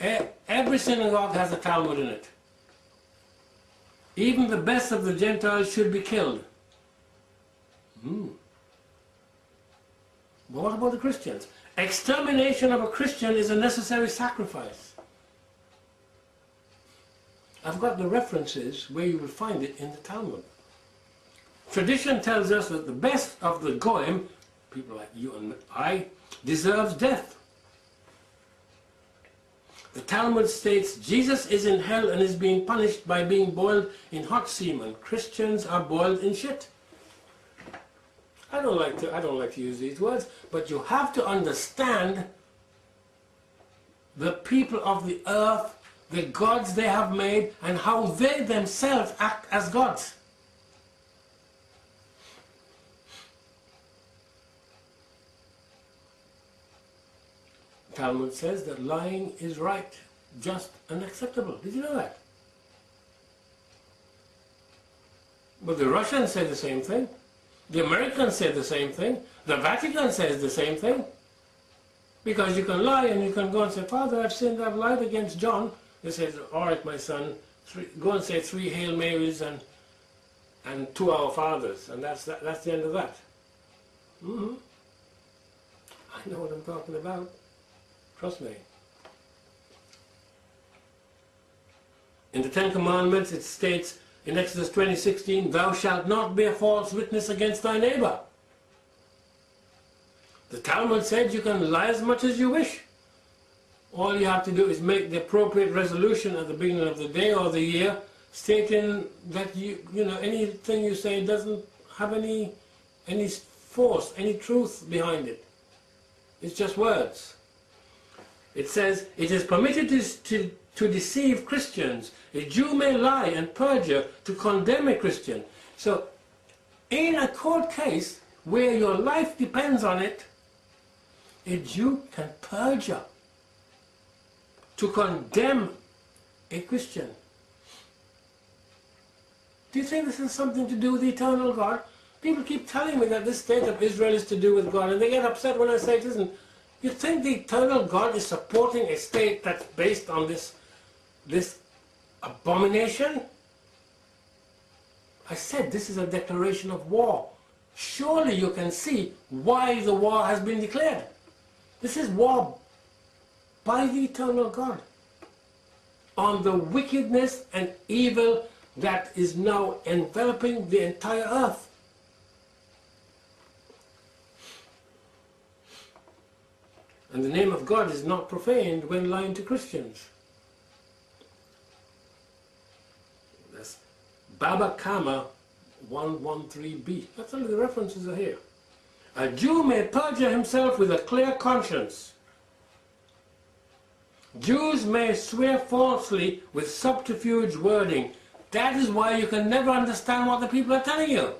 Every synagogue has a Talmud in it. Even the best of the Gentiles should be killed. But what about the Christians? Extermination of a Christian is a necessary sacrifice. I've got the references where you will find it in the Talmud. Tradition tells us that the best of the Goyim, people like you and I, deserves death. The Talmud states Jesus is in hell and is being punished by being boiled in hot semen. Christians are boiled in shit. I don't like to use these words, but you have to understand the people of the earth, the gods they have made, and how they themselves act as gods. Talmud says that lying is right, just, and acceptable. Did you know that? But the Russians say the same thing. The Americans say the same thing. The Vatican says the same thing. Because you can lie and you can go and say, Father, I've sinned, I've lied against John. He says, all right, my son, go and say 3 Hail Marys and 2 Our Fathers. And that's the end of that. I know what I'm talking about. Trust me. In the 10 Commandments it states in Exodus 20:16, thou shalt not bear false witness against thy neighbor. The Talmud said you can lie as much as you wish. All you have to do is make the appropriate resolution at the beginning of the day or the year, stating that you know anything you say doesn't have any force, any truth behind it. It's just words. It says, it is permitted to deceive Christians. A Jew may lie and perjure to condemn a Christian. So, in a court case where your life depends on it, a Jew can perjure to condemn a Christian. Do you think this has something to do with the eternal God? People keep telling me that this state of Israel is to do with God, and they get upset when I say it isn't. You think the eternal God is supporting a state that's based on this abomination? I said this is a declaration of war. Surely you can see why the war has been declared. This is war by the eternal God on the wickedness and evil that is now enveloping the entire earth. And the name of God is not profaned when lying to Christians. That's Baba Kama 113b. That's all the references are here. A Jew may perjure himself with a clear conscience. Jews may swear falsely with subterfuge wording. That is why you can never understand what the people are telling you.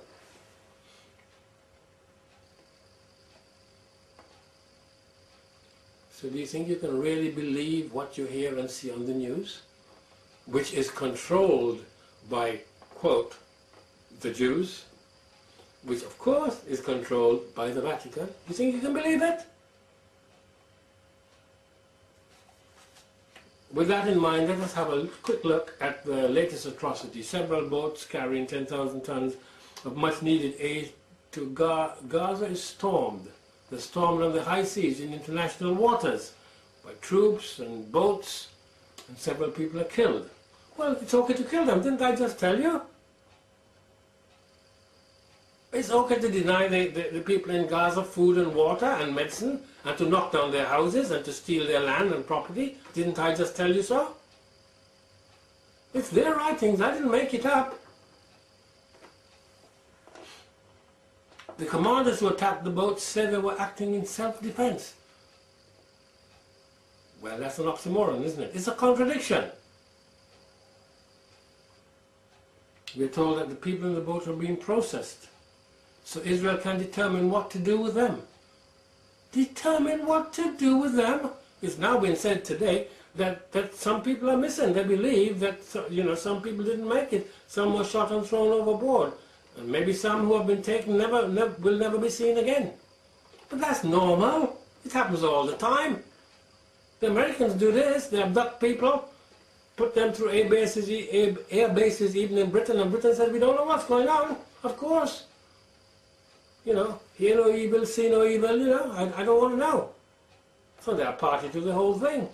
So do you think you can really believe what you hear and see on the news, which is controlled by, quote, the Jews, which of course is controlled by the Vatican? Do you think you can believe it? With that in mind, let us have a quick look at the latest atrocity. Several boats carrying 10,000 tons of much-needed aid to Gaza is stormed. They're stormed on the high seas in international waters by troops and boats, and several people are killed. Well, it's okay to kill them, didn't I just tell you? It's okay to deny the people in Gaza food and water and medicine, and to knock down their houses and to steal their land and property. Didn't I just tell you so? It's their writings, I didn't make it up. The commanders who attacked the boats said they were acting in self-defense. Well, that's an oxymoron, isn't it? It's a contradiction. We're told that the people in the boat are being processed, so Israel can determine what to do with them. Determine what to do with them? It's now been said today that some people are missing. They believe that some people didn't make it. Some were shot and thrown overboard. And maybe some who have been taken will never be seen again. But that's normal. It happens all the time. The Americans do this. They abduct people, put them through air bases even in Britain, and Britain said, we don't know what's going on. Of course. You know, hear no evil, see no evil, you know, I don't want to know. So they're party to the whole thing.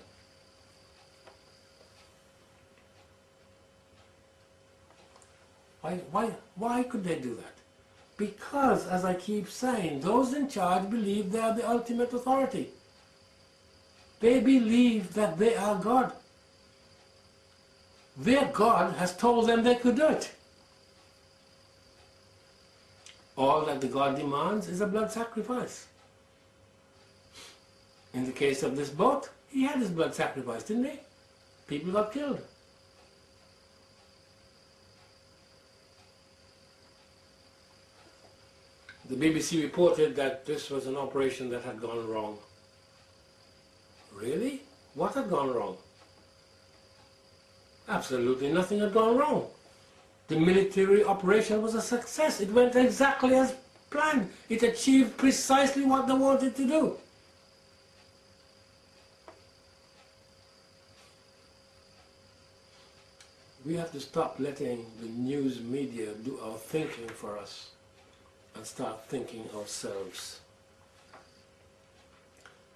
Why could they do that? Because, as I keep saying, those in charge believe they are the ultimate authority. They believe that they are God. Their God has told them they could do it. All that the God demands is a blood sacrifice. In the case of this boat, he had his blood sacrificed, didn't he? People got killed. The BBC reported that this was an operation that had gone wrong. Really? What had gone wrong? Absolutely nothing had gone wrong. The military operation was a success. It went exactly as planned. It achieved precisely what they wanted to do. We have to stop letting the news media do our thinking for us and start thinking ourselves.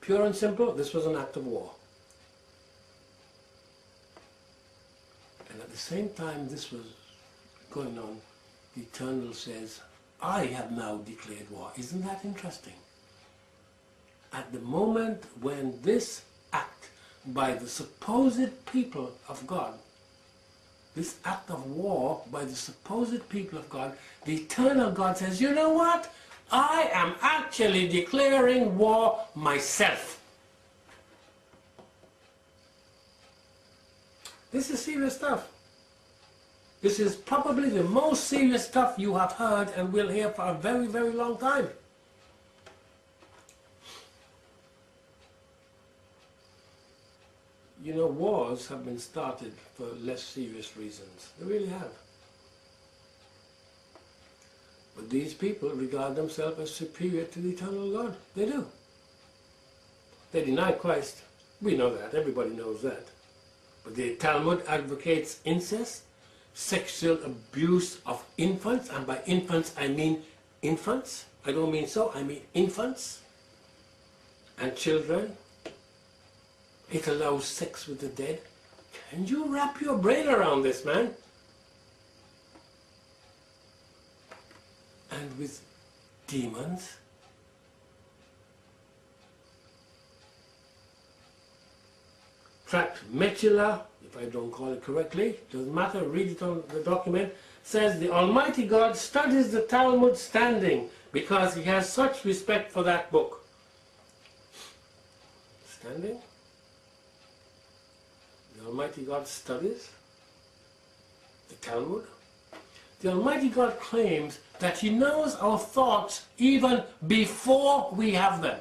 Pure and simple, this was an act of war. And at the same time this was going on, the Eternal says, I have now declared war. Isn't that interesting? At the moment when this act by the supposed people of God, this act of war by the supposed people of God, the eternal God says, you know what? I am actually declaring war myself. This is serious stuff. This is probably the most serious stuff you have heard and will hear for a very, very long time. You know, wars have been started for less serious reasons. They really have. But these people regard themselves as superior to the eternal God. They do. They deny Christ. We know that. Everybody knows that. But the Talmud advocates incest, sexual abuse of infants, and by infants I mean infants. I don't mean so, I mean infants and children. It allows sex with the dead. Can you wrap your brain around this, man? And with demons. Tract Metula, if I don't call it correctly, doesn't matter, read it on the document, says the Almighty God studies the Talmud standing because he has such respect for that book. Standing? The Almighty God studies the Talmud. The Almighty God claims that he knows our thoughts even before we have them.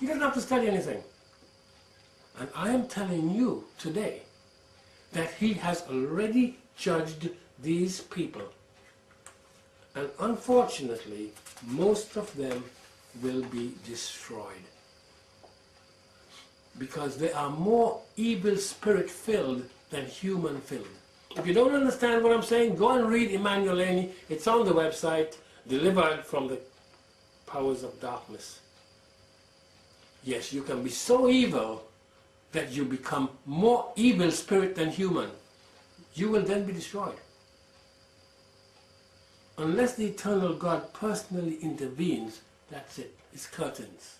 He doesn't have to study anything. And I am telling you today that he has already judged these people. And unfortunately, most of them will be destroyed. Because they are more evil spirit filled than human filled. If you don't understand what I'm saying, go and read Emmanuel Laney. It's on the website, Delivered from the Powers of Darkness. Yes, you can be so evil that you become more evil spirit than human. You will then be destroyed. Unless the eternal God personally intervenes, that's it. It's curtains.